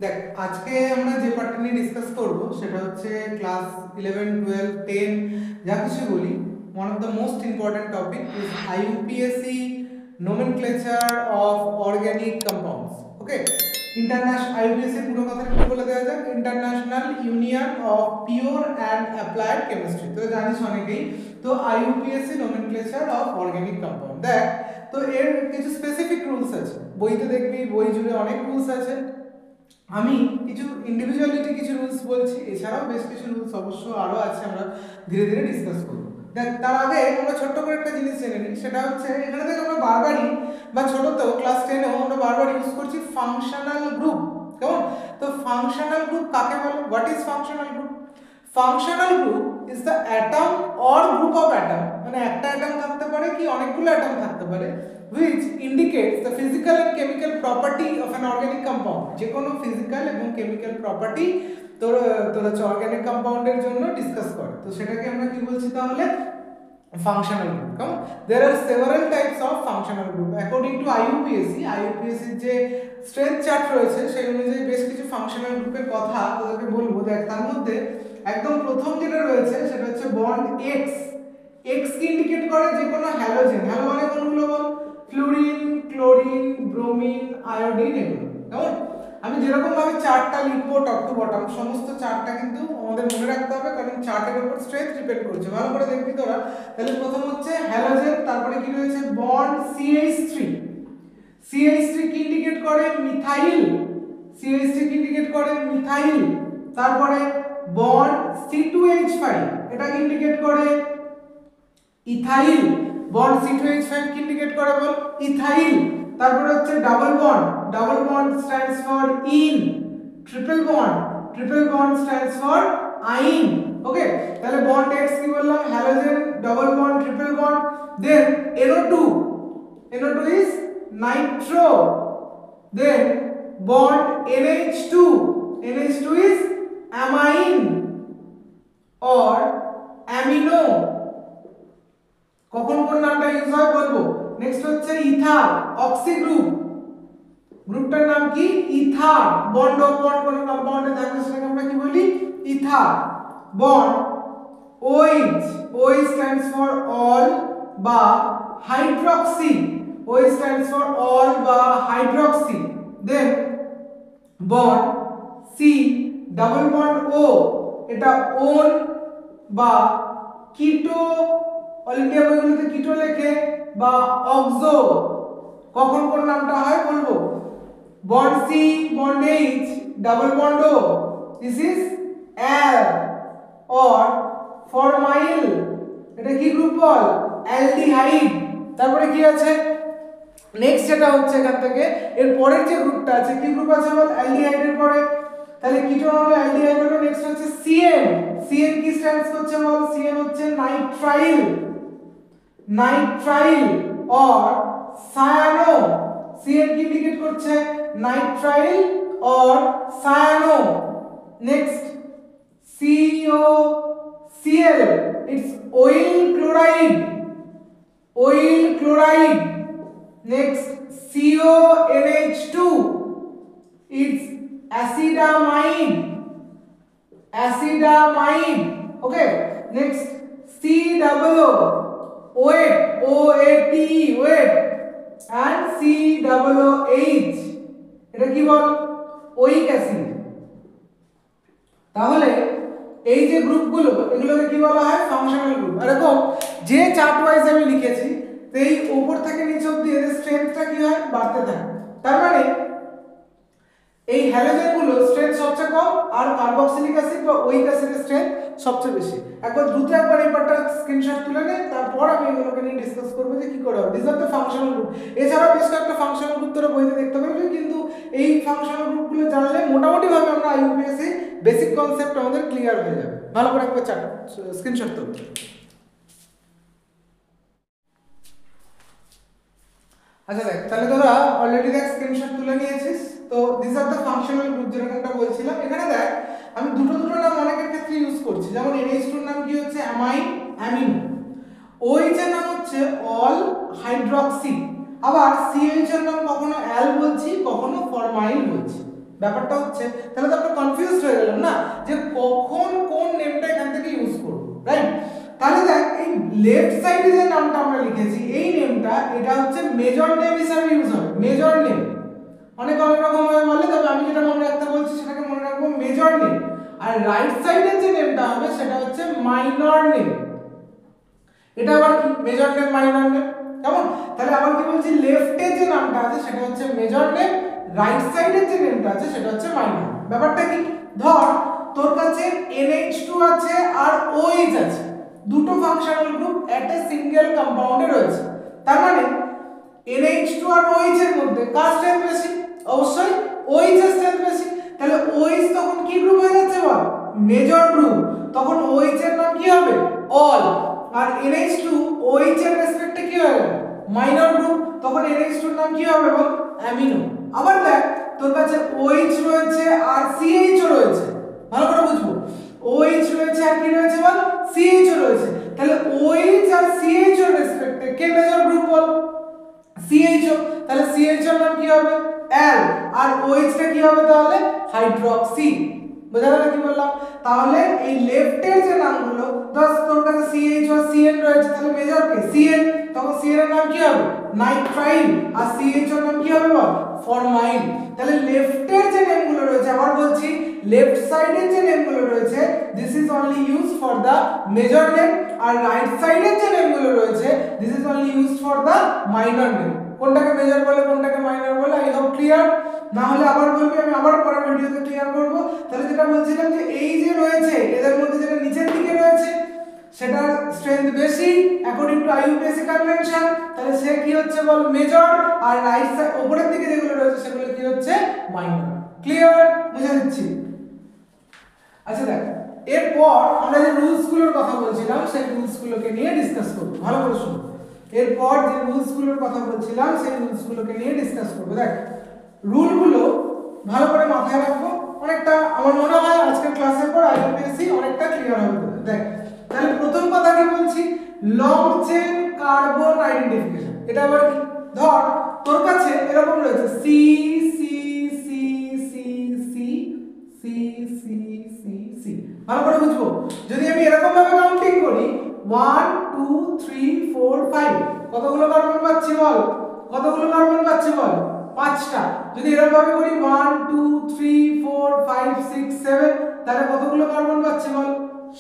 দেখ, আজকে আমরা যে পার্টটা নিয়ে ডিসকাস করব সেটা হচ্ছে ক্লাস 11, 12, 10 যা কিছু বলি, one of the most important topic is IUPAC nomenclature of organic compounds. Okay, international IUPAC পুরো কথাটা একটু বলে দেওয়া যাক। International union of pure and applied chemistry, তো জানিস অনেকেই। তো IUPAC nomenclature of organic compound, দেখ তো এর কিছু স্পেসিফিক রুলস আছে, বইতে দেখবি বই জুড়ে অনেক রুলস আছে। আমি কিছু ইন্ডিভিজুয়ালিটি কিছু রুলস বলছি, এছাড়াও বেশ কিছু রুলস অবশ্য আরও আছে, আমরা ধীরে ধীরে ডিসকাস করব। দেখ, তার আগে আমরা ছোট্ট করে একটা জিনিস জেনে নিই, সেটা হচ্ছে এখানে থেকে আমরা বারবারই বা ছোটতেও ক্লাস 10এও আমরা বারবার ইউজ করছি ফাংশনাল গ্রুপ। কেমন? তো ফাংশনাল গ্রুপ কাকে বলে? What is functional group? Functional group is the atom or group of atom, মানে একটা অ্যাটম থাকতে পারে কি অনেকগুলো অ্যাটম থাকতে পারে, which indicates the physical and chemical property of an organic compound। যে কোনো ফিজিক্যাল এবং কেমিক্যাল প্রপার্টি তোরা অর্গানিক কম্পাউন্ডের জন্য ডিসকাস করে, তো সেটাকে আমরা কি বলছি তাহলে? functional group। কেমন? there are several types of functional group according to IUPAC যে স্ট্রেংথ চার্ট রয়েছে সেই অনুযায়ী বেশ কিছু ফাংশনাল গ্রুপের কথা তোদেরকে বলবো। দেখ, তার মধ্যে একদম প্রথম যেটা রয়েছে সেটা হচ্ছে বন্ড এক্স। এক্স কি ইন্ডিকেট করে? যে কোনো হ্যালোজেন। হ্যালো মানে কোনগুলো বল? ফ্লুরিন, ক্লোরিন, ব্রোমিন, আয়োডিন, এগুলো। কেমন? আমি যেরকম ভাবে চার্টটা লিখবো টপ টু বটম, সমস্ত চার্টটা কিন্তু আমাদের মনে রাখতে হবে, কারণ চার্টের উপর স্ট্রেংথ ডিপেন্ড করছে। ভালো করে দেখবি তোরা। তাহলে প্রথম হচ্ছে হ্যালোজেন, তারপরে কি রয়েছে? Bond CH3। CH3 কি ইন্ডিকেট করে? মিথাইল। CH3 কি ইন্ডিকেট করে? মিথাইল। তারপরে বন্ড C2H5, এটা কি ইন্ডিকেট করে? ইথাইল। বন্ড C2H5 কি ইন্ডিকেট করে বল? ইথাইল। তারপরে হচ্ছে double bond stands for ene. Triple bond stands for yne. Okay, তাহলে বন্ড এক্স কি বললাম? Halogen, double bond, triple bond. Then NO2 is nitro. then bond NH2 is amine or amino। কখন কোন নামটা use হয় বলবো। নেক্সট হচ্ছে ether, oxy গ্রুপটার নাম কি? ইথার। বন্ড কোন কম্পাউন্ডে থাকলে সেটাকে আমরা কি বলি? Ether. Bond OH stands for ol বা hydroxy. OH stands for ol বা hydroxy. Then bond C, double bond O, এটা ওন বা কিটো, অল ইন্ডিয়া বইগুলোতে কিটো লেখে, বা অক্সো। কখন কোন নামটা হয় বলবো। Bond C, bond H, double bond O, this is al or formyl. এটা কি গ্রুপ বল? অ্যালডিহাইড। তারপরে কি আছে নেক্সট? যেটা হচ্ছে এখান থেকে এর পরের যে গ্রুপটা আছে, কি গ্রুপ আছে বল? অ্যালডিহাইডের পরে। তাহলে কিটোন হলো, অ্যালডিহাইড হলো। নেক্সট হচ্ছে CN কি স্ট্যান্ডস করছে বল? CN হচ্ছে নাইট্রাইল অর সায়ানো। CN কি ইন্ডিকেট করছে? Nitrile or cyano. Next COCl, it's oil chloride। next CONH2, it's acidamide। okay, next OAT and COOH, এটা কি বল? ওইক অ্যাসিড। তাহলে এই যে গ্রুপগুলো, এগুলোকে কি বলা হয়? Functional group. এরকম যে চার্ট ওয়াইজ আমি লিখেছি, তো এই উপর থেকে নিচ অবধি এর স্ট্রেংথটা কি হয়? বাড়তে থাকে। তার মানে এই হ্যালোজেনগুলো স্ট্রেংথ সবচেয়ে কম, আর কার্বক্সিলিক অ্যাসিড বা ওইক অ্যাসিডের স্ট্রেংথ সবচেয়ে বেশি। একবার দ্রুত একবার এই পার্টটা স্ক্রিনশট তুলে নে, তারপর আমি এগুলোকে নিয়ে ডিসকাস করব যে কি করে হবে। This are the functional group. এছাড়াও বেশ কয়েকটা ফাংশনাল গ্রুপ তোরা বইতে দেখতে পাবি, কিন্তু এই ফাংশনাল গ্রুপগুলো জানলে মোটামুটি ভাবে আমরা আইইউপিএসসি বেসিক কনসেপ্ট আমাদের ক্লিয়ার হয়ে যাবে। ভালো করে একবার স্ক্রিনশট তো। আচ্ছা দেখ, তাহলে তোরা অলরেডি দেখ স্ক্রিনশট তুলে নিয়েছিস। তো this are the functional group যেরকমটা বলছিলাম। এখানে দেখ আমি দুটো নাম অনেকের ক্ষেত্রে ইউজ করছি, যেমন NH2 এর নাম কি হচ্ছে? অ্যামিনো। OH এর নাম হচ্ছে অল হাইড্রক্সি। আবার CH এর নাম কখনো অ্যাল বলছি, কখনো ফরমাইল বলছি। ব্যাপারটা হচ্ছে, তাহলে তো আমরা কনফিউজড হয়ে গেলাম না যে কখন কোন নেমটা এখান থেকে ইউজ করব, রাইট? তাহলে দেখ এই লেফট সাইডে যে নামটা আমরা লিখেছি এই নেমটা এটা হচ্ছে মেজর নেম হিসেবে ইউজ হবে, মেজর নেম। অনেক অনেক রকম ভাবে বলে, তবে আমি যেটা মনে রাখতে বলছি সেটাকে মনে রাখবো মেজর নেম। আর রাইট সাইডের যে নেমটা হবে সেটা হচ্ছে মাইনর নেম। এটা আবার কি মেজর নেম মাইনর নেম, কেমন? তাহলে আবার কি বলছি, লেফটে যে নামটা আছে সেটা হচ্ছে মেজর নেম, রাইট সাইডের যে নেমটা আছে সেটা হচ্ছে মাইনর। ব্যাপারটা কি, ধর তোর কাছে NH2 আছে আর OH আছে, দুটো functional group at a single কম্পাউন্ডে রয়েছে। তার মানে NH2 আর OH এর মধ্যে কার স্ট্রেংথ বেশি? অবশ্যই OH এর স্ট্রেংথ বেশি। তাহলে OH তখন কি গ্রুপ হয়ে যাচ্ছে বল? Major group. তখন OH এর নাম কি হবে? অল। আর NH2 OH এর রেসপেক্টে কি হবে? Minor group. তখন NH2 এর নাম কি হবে বল? অ্যামিনো। আবার দেখ তোর কাছে OH রয়েছে আর CH ও রয়েছে, ভালো করে বুঝবো। OH রয়েছে আর কি রয়েছে বল? CH ও রয়েছে। তাহলে OH আর CH এর রেসপেক্টে কে মেজর গ্রুপ বল? CHO। তাহলে CH এর নাম কি হবে? অ্যাল। আর OH টা কি হবে তাহলে? হাইড্রক্সি। বোঝা গেল কি বললাম? তাহলে এই লেফটের যে নামগুলো, ধর তোর কাছে CH আর CN রয়েছে, তাহলে মেজর কে? CN। তখন CN এর নাম কি হবে? নাইট্রাইল। আর CH এর নাম কি হবে বল? ফরমাইল। তাহলে লেফটের যে নেমগুলো রয়েছে, আবার বলছি লেফট সাইডের যে নেমগুলো রয়েছে this is only use for the major name, আর রাইট সাইডের যে নেমগুলো রয়েছে this is only use for the major minor. কোনটাকে মেজর বলে কোনটাকে মাইনর বলে, আই হোপ ক্লিয়ার। না হলে আবার বলবি, আমি আবার পরের ভিডিওতে ক্লিয়ার করব। তাহলে যেটা বলছিলাম যে এই যে রয়েছে এদের মধ্যে যেটা নিচের দিকে রয়েছে সেটার স্ট্রেংথ বেশি অ্যাকর্ডিং টু IUPAC কনভেনশন, তাহলে সে কি হচ্ছে বল? মেজর। আর রাইট সাইড উপরের দিকে যেগুলো রয়েছে সেগুলো কি হচ্ছে? মাইনর। ক্লিয়ার? বুঝে দিচ্ছি। আচ্ছা দেখ, এরপর আমরা যে রুলস গুলোর কথা বলছিলাম সেই রুলস গুলোকে নিয়ে ডিসকাস করব, ভালো করে শুনো। এরপর যে রুলস গুলোর কথা বলছিলাম সেই রুলস গুলোকে নিয়ে ডিসকাস করব। দেখ রুলগুলো ভালো করে মাথায় রাখবো, অনেকটা আমার মনে হয় আজকের ক্লাসের পর IUPAC অনেকটা ক্লিয়ার হবে। দেখ তাহলে প্রথম কথা কি বলছি, লং চেন কার্বন আইডেন্টিফিকেশন। এটা আবার কি, ধর তোর কাছে এরকম রয়েছে C C C C C C C C C, ভালো করে বুঝবো। যদি আমি এরকম ভাবে কাউন্টিং করি 1 2 3 4 5, কতগুলো কার্বন পাচ্ছি বল? কতগুলো কার্বন পাচ্ছি বল? 5টা। যদি এরকম ভাবে করি 1 2 3 4 5 6 7, তাহলে কতগুলো কার্বন পাচ্ছি বল?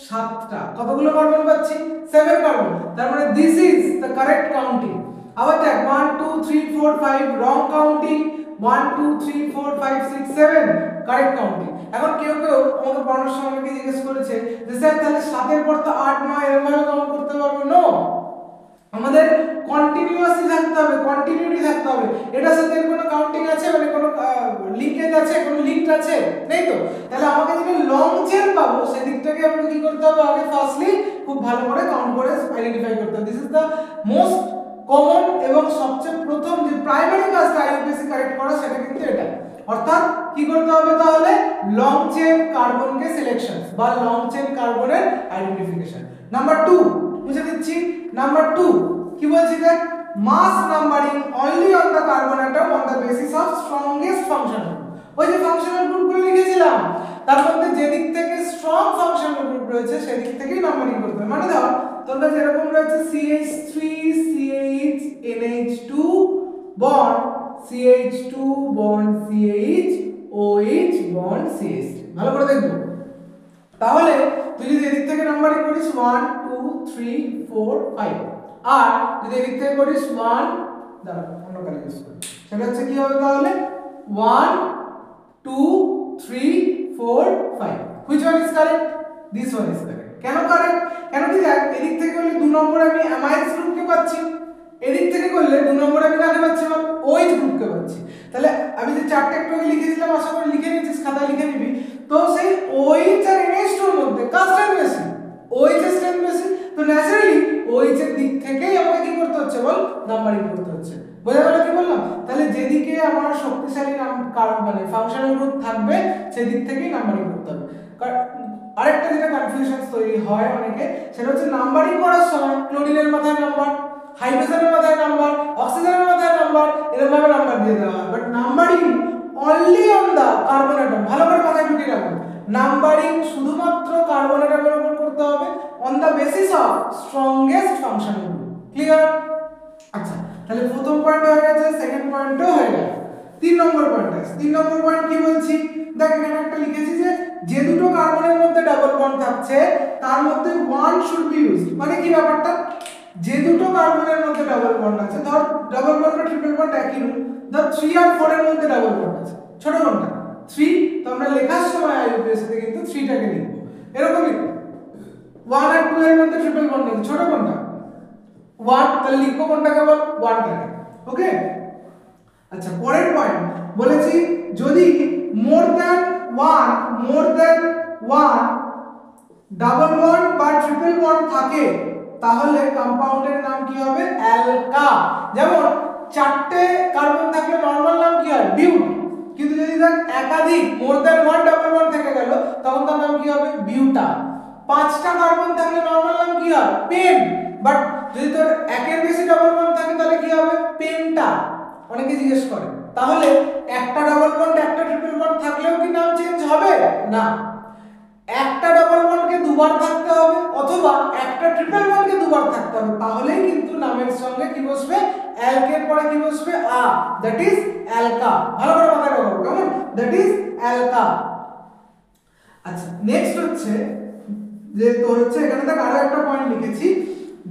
7টা। কতগুলো কার্বন পাচ্ছি? 7 কার্বন। তার মানে this is the correct counting. আবার দেখ 1 2 3 4 5 রং কাউন্টিং, 1 2 3 4 5 6 7 কারেক্ট কাউন্টিং। এখন কেউ কেউ আমাকে পড়ানোর সময় আমাকে জিজ্ঞেস করেছে যে স্যার তাহলে 7 এর পর তো 8 9 এরকম ভাবে কাউন্ট করতে পারবো? নো, আমাদের কন্টিনিউয়াসলি থাকতে হবে, কন্টিনিউটি থাকতে হবে। এটার সাথে কোনো কাউন্টিং আছে, মানে কোনো লিংকেজ আছে, কোনো লিংক আছে? নেই তো। তাহলে আমাকে যদি লং চেন পাবো সেদিকটাকে আমাকে কি করতে হবে? আগে ফার্স্টলি খুব ভালো করে কাউন্ট করে আইডেন্টিফাই করতে হবে। This is the most common এবং সবচেয়ে প্রথম যে প্রাইমারি কাজটা IUPAC কারেক্ট করা সেটা কিন্তু এটা। অর্থাৎ কি করতে হবে তাহলে? লং চেন কার্বনকে সিলেকশন বা লং চেন কার্বনের আইডেন্টিফিকেশন। নাম্বার 2 বুঝে দিচ্ছি। নাম্বার 2 কি বলছি দেখ, must numbering only on the carbon atom on the basis of strongest functional group. ওই যে ফাংশনাল গ্রুপগুলো লিখেছিলাম তার মধ্যে যে দিক থেকে স্ট্রং ফাংশনাল গ্রুপ রয়েছে সেই দিক থেকেই নাম্বারিং করতে হবে। মানে ধর তোর কাছে এরকম রয়েছে CH3 CH NH2 bond CH2 bond CH OH bond CH, ভালো করে দেখবো। তাহলে তুই যদি এদিক থেকে নাম্বারিং করিস 1 2 3 4 5, আর যদি এদিক থেকে করিস 1 দাঁড়া অন্য কালি ইউজ করি, সেটা হচ্ছে কি হবে তাহলে 1 2 3 4 5। Which one is correct? This one is correct. কেন কারেক্ট? কেন কি দেখ এদিক থেকে করলে 2 নম্বরে আমি অ্যামাইন্স গ্রুপকে পাচ্ছি, এদিক থেকে করলে 2 নম্বরে আমি কাকে পাচ্ছি বল? OH গ্রুপকে পাচ্ছি। তাহলে আমি যে চারটে একটু আগে লিখেছিলাম আশা করি লিখে নিয়েছিস, খাতায় লিখে নিবি। তো সেই OH আর NH2 এর মধ্যে কার স্ট্রেংথ বেশি? OH এর স্ট্রেংথ বেশি। তো ন্যাচারালি OH এর দিক থেকেই আমাকে কি করতে হচ্ছে বল? নাম্বারিং করতে হচ্ছে। বোঝা গেল কি বললাম? তাহলে যেদিকে আমার শক্তিশালী মানে ফাংশনাল গ্রুপ থাকবে সেই দিক থেকেই নাম্বারিং করতে হবে। আরেকটা যেটা কনফিউশন তৈরি হয় অনেকে, সেটা হচ্ছে নাম্বারিং করার সময় ক্লোরিনের মাথায় নাম্বার, হাইড্রোজেনের মাথায় নাম্বার, অক্সিজেনের মাথায় নাম্বার, এরকম ভাবে নাম্বার দিয়ে দেওয়া হয়। But numbering only on the carbon numbering শুধুমাত্র কার্বনের উপর করতে হবে on the basis of strongest functional group. Clear? আচ্ছা, তাহলে প্রথম পয়েন্ট হয়ে গেছে, সেকেন্ড পয়েন্টও হয়ে গেল। 3 নম্বর পয়েন্ট আছে। 3 নম্বর পয়েন্ট কি বলছি, দেখ এখানে একটা লিখেছি যে দুটো কার্বনের মধ্যে ডাবল বন্ড থাকছে তার মধ্যে ওয়ান শুড বি ইউজড। মানে কি ব্যাপারটা, যে দুটো কার্বনের মধ্যে ডাবল বন্ড আছে, ধর ডাবল বন্ড আর ট্রিপল বন্ড একই রূপ, ধর 3 আর 4 এর মধ্যে ডাবল বন্ড আছে, ছোট কোনটা 3, তো আমরা লেখার সময় আইইউপিএসসি তে কিন্তু 3 টাকে লিখব। এরকমই 1 আর 2 এর মধ্যে ট্রিপল বন্ড আছে, ছোট কোনটা 1, তাহলে লিখব কোনটাকে, বল 1 টাকে। ওকে, আচ্ছা পরের পয়েন্ট বলেছি যদি more than one double bond বা ট্রিপল বন্ড থাকে তাহলে কম্পাউন্ডের নাম কি হবে, অ্যালকা। যেমন 4টে কার্বন থাকলে নরমাল নাম কি হয়, বিউট, কিন্তু যদি দেখ একাধিক more than one double bond থেকে গেল তখন তার নাম কি হবে, বিউটা। 5টা কার্বন থাকলে নরমাল নাম কি হয়, পেন, বাট যদি তোর একের বেশি ডাবল বন্ড থাকে তাহলে কি হবে, পেন্টা। অনেকে জিজ্ঞেস করে তাহলে একটা ডাবল বন্ড একটা ট্রিপল বন্ড থাকলেও কি নাম চেঞ্জ হবে না, একটা ডাবল বন্ডকে দুবার থাকতে হবে অথবা একটা ট্রিপল বন্ডকে দুবার থাকতে হবে, তাহলেই কিন্তু নামের সঙ্গে কি বসবে, অ্যালকের পরে কি বসবে, আ, দ্যাট ইজ অ্যালকা। ভালো করে মাথায় রাখো, কেমন, দ্যাট ইজ অ্যালকা। আচ্ছা নেক্সট হচ্ছে যে তোর হচ্ছে এখানে দেখ আরো একটা পয়েন্ট লিখেছি,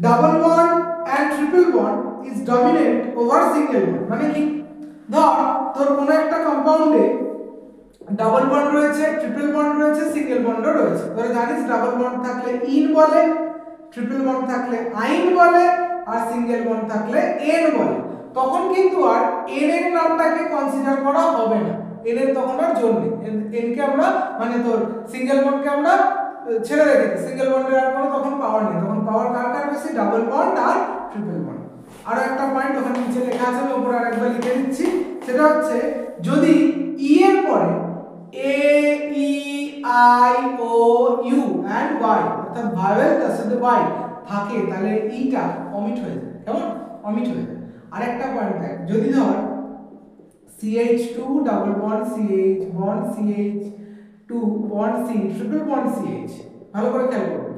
double bond and triple bond is dominant over single bond. মানে কি, ধর তোর কোনো একটা কম্পাউন্ডে ডাবল বন্ড রয়েছে, ট্রিপল বন্ড রয়েছে, সিঙ্গেল বন্ডও রয়েছে। তোরা জানিস ডাবল বন্ড থাকলে ইন বলে, ট্রিপল বন্ড থাকলে আইন বলে, আর সিঙ্গেল বন্ড থাকলে এন বলে। তখন কিন্তু আর এন এর নামটাকে কনসিডার করা হবে না, এন এর তখন আর জোর নেই। এন কে আমরা মানে তোর সিঙ্গেল বন্ডকে আমরা ছেড়ে রেখেছি, সিঙ্গেল বন্ডের আর কোনো তখন পাওয়ার নেই, তখন পাওয়ার কার কার বেশি, ডাবল বন্ড আর ট্রিপল বন্ড। আরো একটা পয়েন্ট ওখানে নিচে লেখা আছে, আমি উপরে আরেকবার লিখে দিচ্ছি, সেটা হচ্ছে যদি ই এর পরে A E I O U and Y অর্থাৎ ভাওয়েল তার সাথে ওয়াই থাকে তাহলে ইটা অমিট হয়ে যায়, কেমন, অমিট হয়ে যায়। আরেকটা পয়েন্ট দেখ, যদি ধর CH2 double bond CH bond CH2 bond C triple bond CH, ভালো করে খেয়াল করো,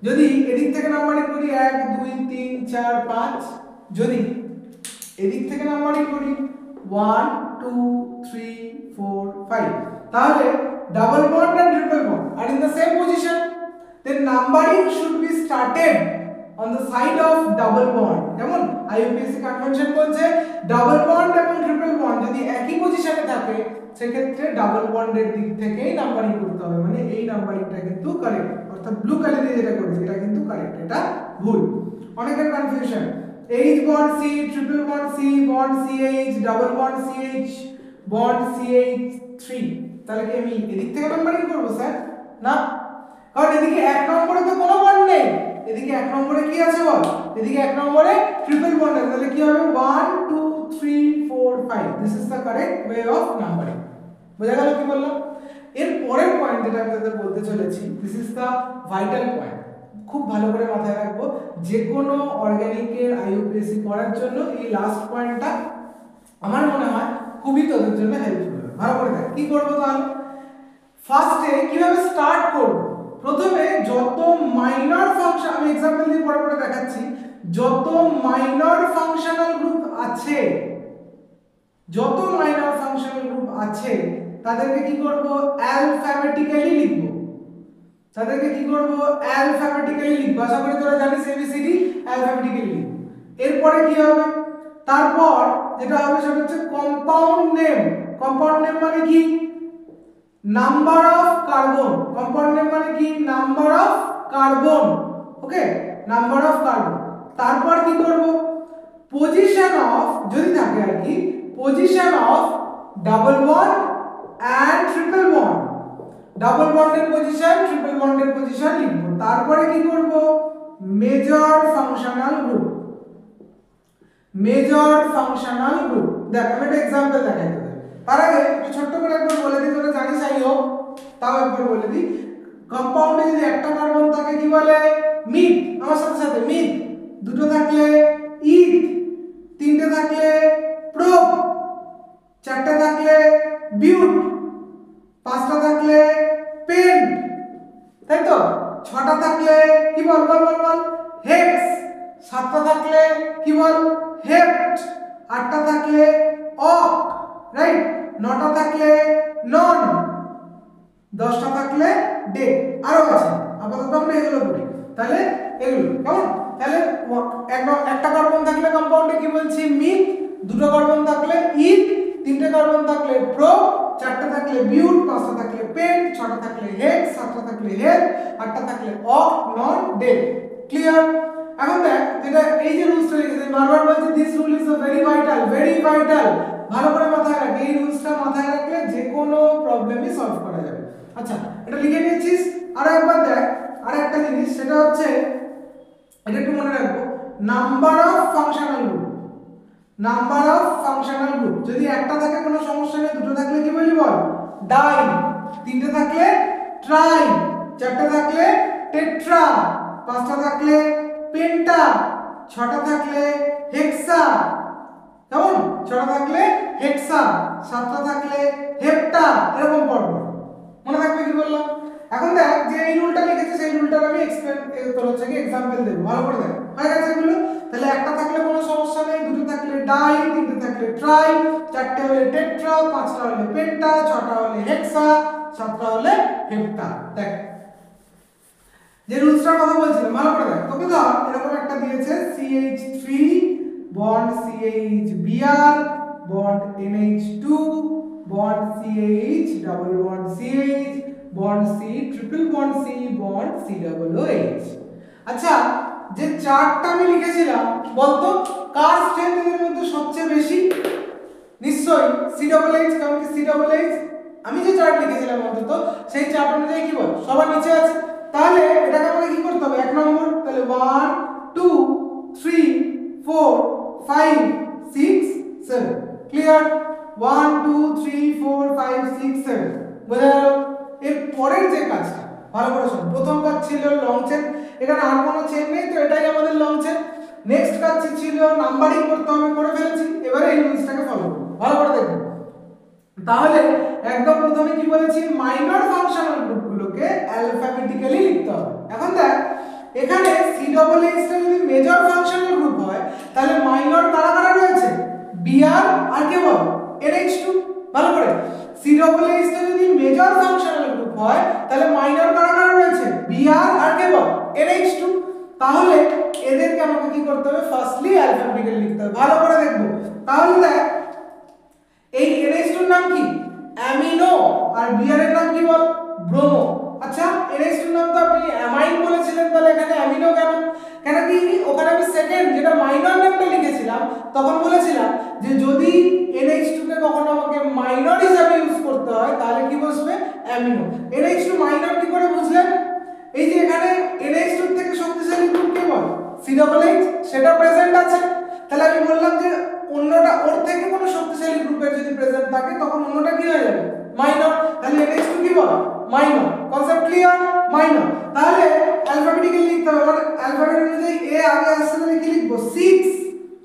যদি এদিক থেকে নাম্বারিং করি 1 2 3 4 5, যদি এদিক থেকে নাম্বারিং করি 1 2 3 4 5, তাহলে double bond and triple bond are in the same position, then numbering should be started on the side of double bond। যেমন আইইউপিএসসি কনভেনশন বলছে ডাবল বন্ড এবং ট্রিপল বন্ড যদি একই পজিশনে থাকে সেক্ষেত্রে ডাবল বন্ডের দিক থেকেই নাম্বারিং করতে হবে, মানে এই নাম্বারিংটা কিন্তু কারেক্ট, অর্থাৎ ব্লু কালি দিয়ে যেটা করেছে এটা কিন্তু কারেক্ট, এটা ভুল। অনেকের confusion H bond C triple bond C bond CH double bond CH bond CH3, তাহলে কি আমি এদিক থেকে নাম্বারিং করব স্যার, না, কারণ এদিকে এক নম্বরে তো কোনো বন্ড নেই, এদিকে এক নম্বরে কি আছে বল, এদিকে এক নম্বরে ট্রিপল বন্ড আছে, তাহলে কি হবে 1 2 3 4 5, this is the correct way of numbering. বোঝা গেল কি বললাম? এর পরের পয়েন্ট যেটা আমি তোমাদের বলতে চলেছি, this is the vital point, খুব ভালো করে মাথায় রাখবো, যে কোনো অর্গানিকের আইইউপিএসসি করার জন্য এই লাস্ট পয়েন্টটা আমার মনে হয় খুবই তোদের জন্য হেল্পফুল হবে। ভালো করে দেখ কি করব, তাহলে ফার্স্টে কিভাবে স্টার্ট করব, প্রথমে যত মাইনর ফাংশন, আমি एग्जांपल দিয়ে পরে পরে দেখাচ্ছি, যত মাইনর ফাংশনাল গ্রুপ আছে, যত মাইনর ফাংশনাল গ্রুপ আছে তাদেরকে কি করব, অ্যালফাবেটিক্যালি লিখব, তাদেরকে কি করব, অ্যালফাবেটিক্যালি লিখব। আশা করি তোরা জানিস এবিসিডি অ্যালফাবেটিক্যালি লিখব। এরপরে কি হবে, তারপর যেটা হবে সেটা হচ্ছে কম্পাউন্ড নেম। কম্পাউন্ড নেম মানে কি, number of carbon, compound name মানে কি, number of carbon, okay, number of carbon. তারপর কি করব, পজিশন অফ, যদি থাকে আর কি, position of double bond and triple bond, double বন্ডের পজিশন ট্রিপল বন্ডের পজিশন লিখব। তারপরে কি করব, major functional group, major functional group. দেখ আমি একটা एग्जांपल দেখাই তোদের, তার আগে একটু ছোট্ট করে একবার বলে দিই, তোরা জানিস আই হোপ, তাও একবার বলে দিই, কম্পাউন্ডে যদি একটা কার্বন থাকে কি বলে, মিথ, আমার সাথে সাথে মিথ, দুটো থাকলে ইথ, তিনটে থাকলে প্রোপ, চারটে থাকলে বিউট, পাঁচটা থাকলে পেন, রাইট? 9টা থাকলে নন, 10টা থাকলে ডে, আরো আছে, আপাতত আমরা এগুলো করি। তাহলে এগুলো কেমন? তাহলে একটা কার্বন থাকলে কম্পাউন্ডে কি বলছি? মিথ, দুটো কার্বন থাকলে ইথ, তিনটে কার্বন থাকলে প্রো, চারটা থাকলে বিউট, পাঁচটা থাকলে পেন্ট, ছটা থাকলে হেক্স, সাতটা থাকলে হেল, আটটা থাকলে অক, নন, ডে। ক্লিয়ার? এখন দেখ, যেটা এই যে রুলসটা লিখেছি, বারবার বলছি this rule is very vital, very vital. ভালো করে মাথায় রাখ, এই রুলসটা মাথায় রাখলে যে কোনো প্রবলেমই সলভ করা যাবে। আচ্ছা, এটা লিখে নিয়েছিস? আর একবার দেখ, আর একটা জিনিস, সেটা হচ্ছে এটা একটু মনে রাখবো, number of functional group. Number of functional group যদি একটা থাকে কোনো সমস্যা নেই, দুটো থাকলে কি বলি বল? ডাই, তিনটে থাকলে ট্রাই, চারটে থাকলে টেট্রা, পাঁচটা থাকলে পেন্টা, ছটা থাকলে হেক্সা, কেমন? ছটা থাকলে হেক্সা, সাতটা থাকলে হেপ্টা, এরকম পরপর মনে থাকবে কি বললাম? এখন দেখ, যে এই রুলটা লিখেছে সেই রুলটার আমি তোর হচ্ছে কি এক্সাম্পল দেব, ভালো করে দেখ। হয়ে গেছে এগুলো? তাহলে একটা থাকলে কোনো সমস্যা নেই, দুটো থাকলে ডাই, তিনটে থাকলে ট্রাই, চারটে হলে টেট্রা, পাঁচটা হলে পেন্টা, ছটা হলে হেক্সা, সাতটা হলে হেপ্টা। দেখ যে রুলসটার কথা বলছিলাম, ভালো করে দেখ। তোকে ধর এরকম একটা দিয়েছে CH3 bond CHBr bond NH2 bond CH double bond CH bond C triple bond C bond COOH। আচ্ছা, যে চারটা আমি লিখেছিলাম বলতো কার স্ট্রেংথ এর মধ্যে সবচেয়ে বেশি? নিশ্চয়ই COOH, কারণ কি COOH আমি যে চার্ট লিখেছিলাম অন্তত সেই চার্ট অনুযায়ী কি বল সবার নিচে আছে। তাহলে এটাকে আমাকে কি করতে হবে? এক নম্বর, তাহলে 1 2 3 4 5 6 7। ক্লিয়ার? 1 2 3 4 5 6 7 বোঝা গেল? এর পরের যে কাজটা ভালো করে শোন। প্রথম কাজ ছিল লং চেন, এখানে আর কোনো চেন নেই, তো এটাই আমাদের লং চেন। নেক্সট কাজ ছিল নাম্বারিং করতে হবে, করে ফেলেছি। এবারে এই রুলসটাকে ফলো করব, ভালো করে দেখুন। তাহলে একদম প্রথমে কি বলেছি? মাইনর ফাংশনাল গ্রুপগুলোকে অ্যালফাবেটিক্যালি লিখতে হবে। এখন দেখ, এখানে COOH টা যদি মেজর ফাংশনাল গ্রুপ হয়, তাহলে মাইনর কারা কারা রয়েছে? Br আর কে বল? NH2। ভালো করে, COOH টা যদি মেজর ফাংশনাল গ্রুপ হয়, তাহলে মাইনর কারা কারা রয়েছে? Br আর কে বল? NH2। তাহলে এদেরকে আমাকে কি করতে হবে? ফার্স্টলি অ্যালফাবেটিক্যালি লিখতে হবে। ভালো করে দেখবো। তাহলে দেখ, এই NH2 এর নাম কি? অ্যামিনো, আর Br এর নাম কি বল? ব্রোমো। আচ্ছা, NH2 এর নাম তো আপনি অ্যামাইন বলেছিলেন, তাহলে এখানে অ্যামিনো কেন? কেন কি ওখানে আমি সেকেন্ড যেটা মাইনর নেমটা লিখেছিলাম তখন বলেছিলাম যে যদি NH2 কে কখনো আমাকে মাইনর হিসেবে ইউজ করতে হয় তাহলে কি বসবে? অ্যামিনো। NH2 মাইনর কি করে বুঝলেন? এই যে এখানে NH2 থেকে শক্তিশালী গ্রুপ কে বল? COOH, সেটা প্রেজেন্ট আছে। তাহলে আমি বললাম যে অন্যটা ওর থেকে কোনো শক্তিশালী গ্রুপের যদি প্রেজেন্ট থাকে তখন অন্যটা কি হয়ে যাবে? মাইনর। তাহলে NH2 কি বল? মাইনর। Concept clear? মাইনর। তাহলে অ্যালফাবেটিক্যালি লিখতে হবে, মানে অ্যালফাবেট অনুযায়ী A আগে আসছে, তাহলে কি লিখবো? 6,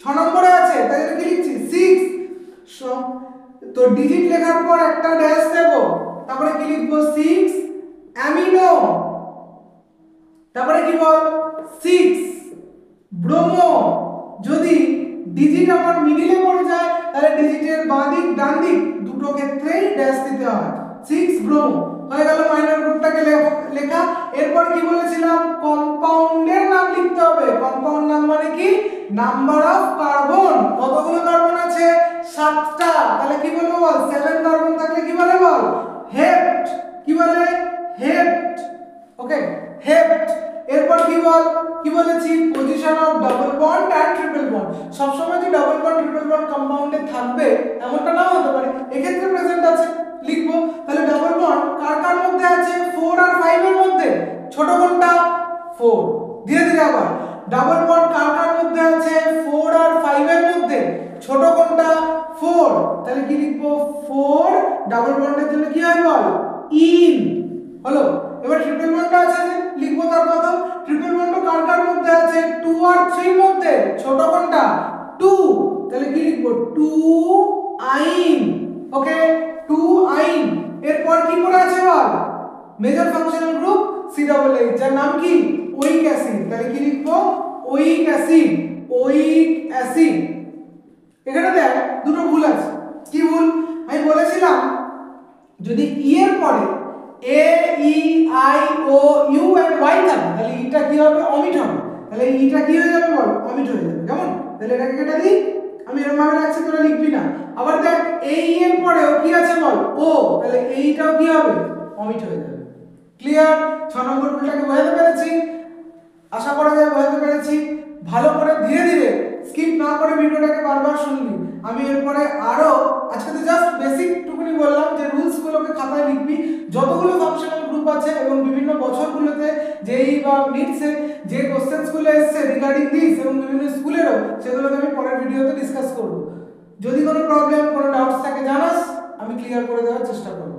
6 নম্বরে আছে, তাই কি লিখছি? 6। তো ডিজিট লেখার পর একটা ড্যাশ দেব, তারপরে কি লিখবো? 6 অ্যামিনো, তারপরে কি বল? 6 ব্রোমো। যদি ডিজিট আমার মিডিলে পড়ে যায় তাহলে ডিজিটের বাঁ দিক ডান দিক দুটো ক্ষেত্রেই ড্যাশ দিতে হয়। 6 ব্রোমো হয়ে গেল মাইনর গ্রুপটাকে লেখা। এরপর কি বলেছিলাম? কম্পাউন্ডের নাম লিখতে হবে। কম্পাউন্ড নাম মানে কি? Number of carbon. কতগুলো কার্বন আছে? 7টা। তাহলে কি বলবো বল? 7 কার্বন থাকলে কি বলে বল? হেপ্ট। কি বলে? হেপ্ট। ওকে, হেপ্ট। এরপর কি বল? কি বলেছি? Position of double bond and triple bond. সব সময় যে ডাবল বন্ড ট্রিপল বন্ড কম্পাউন্ডে থাকবে এমনটা নাও হতে পারে, এক্ষেত্রে প্রেজেন্ট আছে, লিখবো। তাহলে ডাবল বন্ড কার কার মধ্যে আছে? 4 আর 5 এর মধ্যে। ছোট কোনটা? 4। ধীরে ধীরে আবার, ডাবল বন্ড কার কার মধ্যে আছে? 4 আর 5 এর মধ্যে। ছোট কোনটা? 4। তাহলে কি লিখবো? 4 ডাবল বন্ডের জন্য কি হয় বল? ইন হলো। এবার ট্রিপল বন্ড আছে, লিখবো তার কথা। ট্রিপল বন্ড কার কার মধ্যে আছে? 2 আর 3 এর মধ্যে। ছোট কোনটা? 2। তাহলে কি লিখবো? 2 আইন। ওকে, 2 আইন। এরপর কি পড়ে আছে বল? মেজর ফাংশনাল গ্রুপ COOH, যার নাম কি? ওইক অ্যাসিড। তাহলে কি লিখবো? ওইক অ্যাসিড। ওইক অ্যাসিড। এখানে দেখ দুটো ভুল আছে। কি ভুল? যদি ই এর পরে A E I O U and Y থাকে তাহলে ইটা কি হবে অমিট হবে, তাহলে ইটা কি হয়ে যাবে বল অমিট হয়ে যাবে। কেমন, তাহলে এটাকে কেটে দিই, আমি এরকম ভাবে রাখছি তোরা লিখবি না। আবার দেখ এই ই এর পরেও কি আছে বল ও, তাহলে এইটাও কি হবে অমিট হয়ে যাবে। ক্লিয়ার, 6 নম্বর রুলটাকে বোঝাতে পেরেছি, আশা করা যায় বোঝাতে পেরেছি। ভালো করে ধীরে ধীরে স্কিপ না করে ভিডিওটাকে বারবার শুনবি। আমি এরপরে আরো আজকে তো জাস্ট বেসিক টুকুনি বললাম যে রুলস গুলোকে খাতায় লিখবি, যতগুলো ফাংশনাল গ্রুপ আছে এবং বিভিন্ন বছরগুলোতে যেই বা নিটসে যে কোশ্চেন্স গুলো এসেছে রিগার্ডিং দিস এবং বিভিন্ন স্কুলেরও, সেগুলোকে আমি পরের ভিডিওতে ডিসকাস করব। যদি কোনো প্রবলেম কোনো ডাউটস থাকে জানাস, আমি ক্লিয়ার করে দেওয়ার চেষ্টা করব।